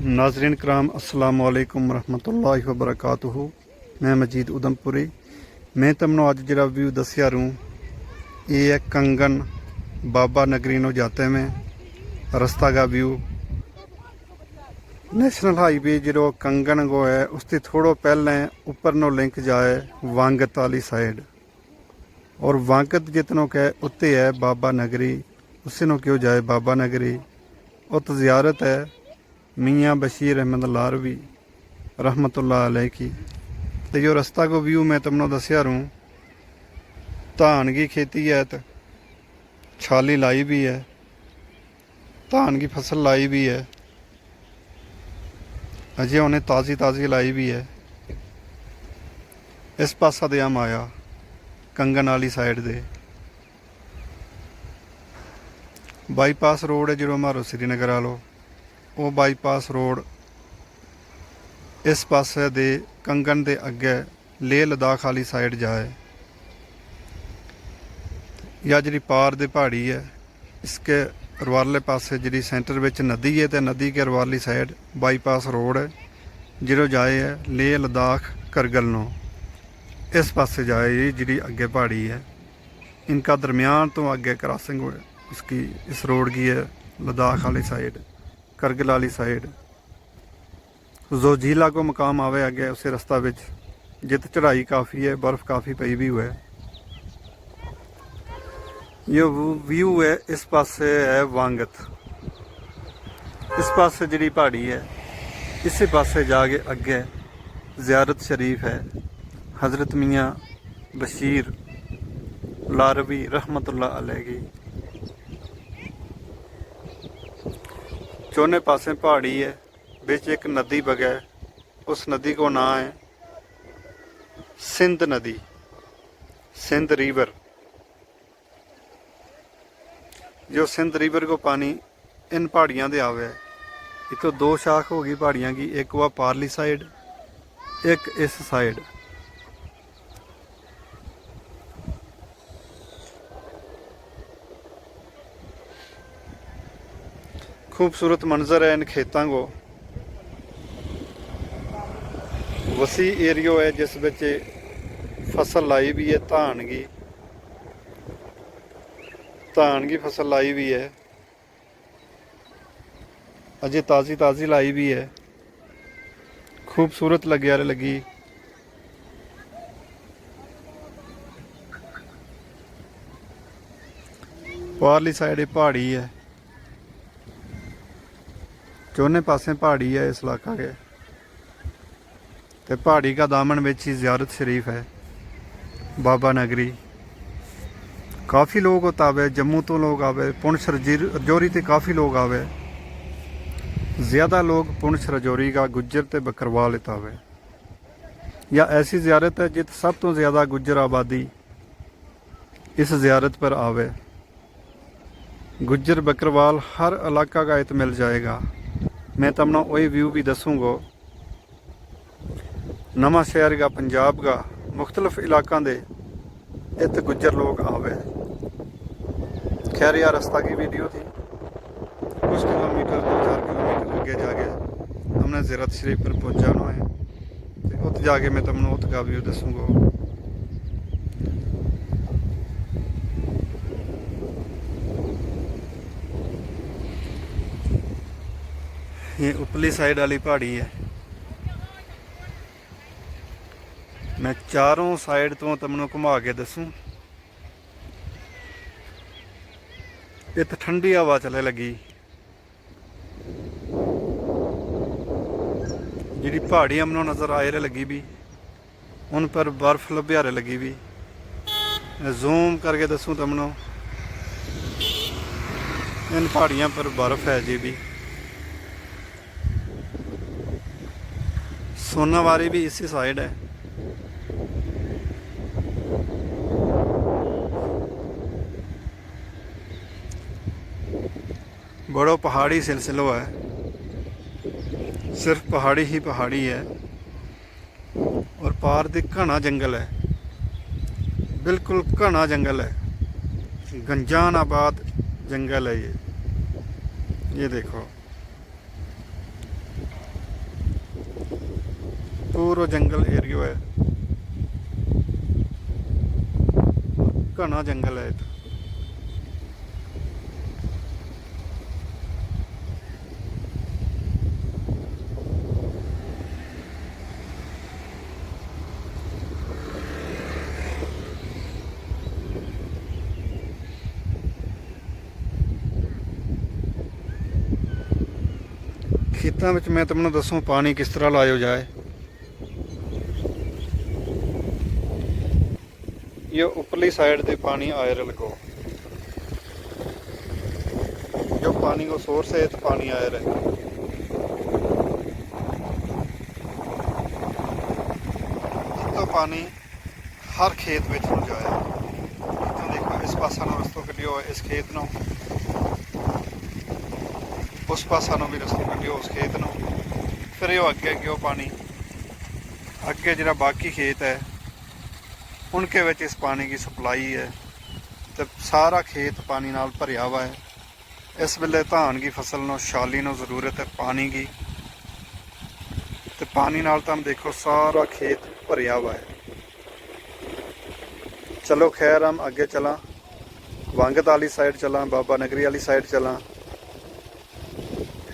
नाजरीन कराम अस्सलाम वालेकुम रहमतुल्लाहि व बरकातुहू। मैं मजीद उधमपुरी। मैं तमनो अज जरा व्यू दसिया रूँ ये है कंगन बाबा नगरी नो जाते में रस्ता का व्यू। नेशनल हाईवे जो कंगन को है उससे थोड़ो पहले ऊपर नो लिंक जाए वांगत वाली साइड, और वांगत जितनों के उत्ते है बाबा नगरी, उसी नो क्यों जाए बाबा नगरी। उत ज़ियारत है मियाँ बशीर अहमद लारवी रहमतुल्लाह अलैह की। तो जो रास्ता को व्यू मैं तुमने दसिया रूँ, धान की खेती है तो छाली लाई भी है, धान की फसल लाई भी है, अजे उन्हें ताज़ी ताज़ी लाई भी है। इस पासा दे हम आया कंगन वाली साइड दे बाईपास रोड है जो हमारो श्रीनगर वालों, वो बाईपास रोड इस पासे दे कंगन दे अगे लेह लद्दाख वाली साइड जाए, या जी पार दे पहाड़ी है इसके अरवारले पासे जी सेंटर विच नदी है, तो नदी के अरवारली साइड बाईपास रोड है जो जाए है लेह लद्दाख करगिल नो। इस पासे जाए जी अगे पहाड़ी है, इनका दरमियान तो अगे क्रॉसिंग उसकी इस रोड की है लद्दाख वाली साइड करगिल वाली साइड। जो झीला को मकाम आवे आगे उसे रास्ता विच जित चढ़ाई काफ़ी है, बर्फ़ काफ़ी पई भी हुआ है। ये व्यू है इस पासे है वांगत, इस पासे जी पहाड़ी है, इसी पासे जाके अगे ज़ियारत शरीफ है हज़रत मियाँ बशीर लारवी रहमतुल्लाह अलैह की। चौने पासे पहाड़ी है, बिच एक नदी बगे, उस नदी को नाम है सिंध नदी, सिंध रिवर। जो सिंध रिवर को पानी इन पहाड़ियाँ दे आवे, इतो दो शाख होगी पहाड़ियाँ की, एक वह पारली साइड एक इस साइड। खूबसूरत मंजर है इन खेतों को, वसी एरियो है जिस विच फसल लाई भी है, धान की फसल लाई भी है, अजे ताज़ी ताज़ी लाई भी है, खूबसूरत लगे यार लगी। पारली साइड पहाड़ी है, चौने पासे पहाड़ी है इस इलाका के, तो पहाड़ी का दामन में ही ज़ियारत शरीफ है बाबा नगरी। काफ़ी लोग होता आवे, जम्मू तो लोग आवे, पुंछ रजौरी ते काफ़ी लोग आवे, ज़्यादा लोग पुंछ रजौरी का गुज्जर ते बकरवाल इत आवे। या ऐसी ज़ियारत है जित सब तो ज़्यादा गुज्जर आबादी इस ज़ियारत पर आवे। गुज्जर बकरवाल हर इलाका का इत मिल जाएगा। मैं तमना वही व्यू भी दसूँगा, नवा शहर का पंजाब का मुख्तलिफ इलाकों दे इत गुज्जर लोग आवे। खैर यार रास्ता की वीडियो थी, कुछ किलोमीटर 2-4 किलोमीटर आगे जाके हमने ज़ियारत शरीफ पर पहुँचाना है, तो उत जाके मैं तमनो उत का व्यू दसूँगा। ये उपली साइड वाली पहाड़ी है। मैं चारों साइड तो तुमने घुमा के दसूँ। इत ठंडी हवा चले लगी, जी पहाड़ी हमनों नज़र आए लगी भी, उन पर बर्फ लब्यारे लगी भी। जूम करके दसूँ तुमनों, इन पहाड़ियों पर बर्फ है जी भी। सोनावारी भी इसी साइड है। बड़ो पहाड़ी सिलसिलो है, सिर्फ पहाड़ी ही पहाड़ी है, और पार दी घना जंगल है, बिल्कुल घना जंगल है, गंजान आबाद जंगल है ये देखो। पूरा जंगल एरिया है, घना जंगल है इत्थे। खेतों में मैं तुमने दसूँ पानी किस तरह लाया जाए। ये उपरली साइड से पानी आयर को, जो पानी को सोर्स है तो पानी आयर है। तो पानी हर खेत में जाए। तो देखो इस पासा नो रस्तो कटियो है इस खेत नो, उस पासा नो भी रस्तो कटियो उस खेत नो, फिर यो अगे गयो पानी अगे जो बाकी खेत है उनके विच इस पानी की सप्लाई है। तो सारा खेत पानी नाल भरिया हुआ है। इस वेले धान की फसल नो शाली नो ज़रूरत है पानी की, तो पानी नाल तुम देखो सारा खेत भरिया हुआ है। चलो खैर हम अगे चला, वंगत वाली साइड चला, बाबा नगरी वाली साइड चला।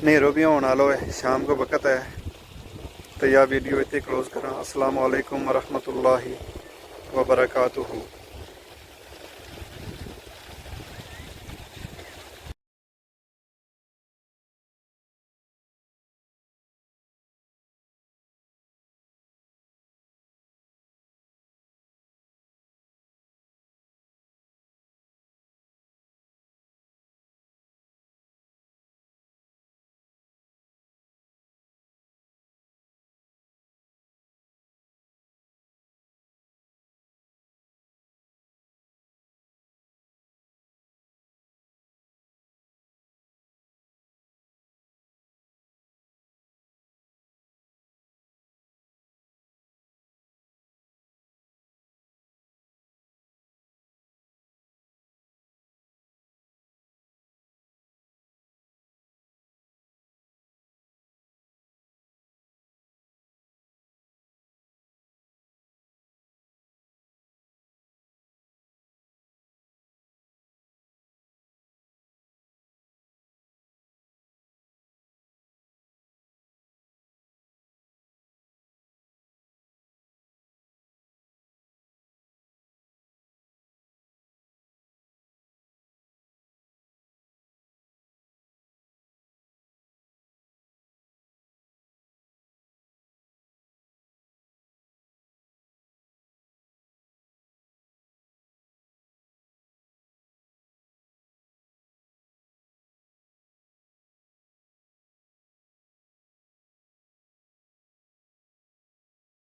नेरो भी होने वाला है, शाम को वक्त है। तो यह वीडियो इतने क्लोज करा। अस्सलाम वालेकुम वरहमतुल्लाहि वबरकातुहू।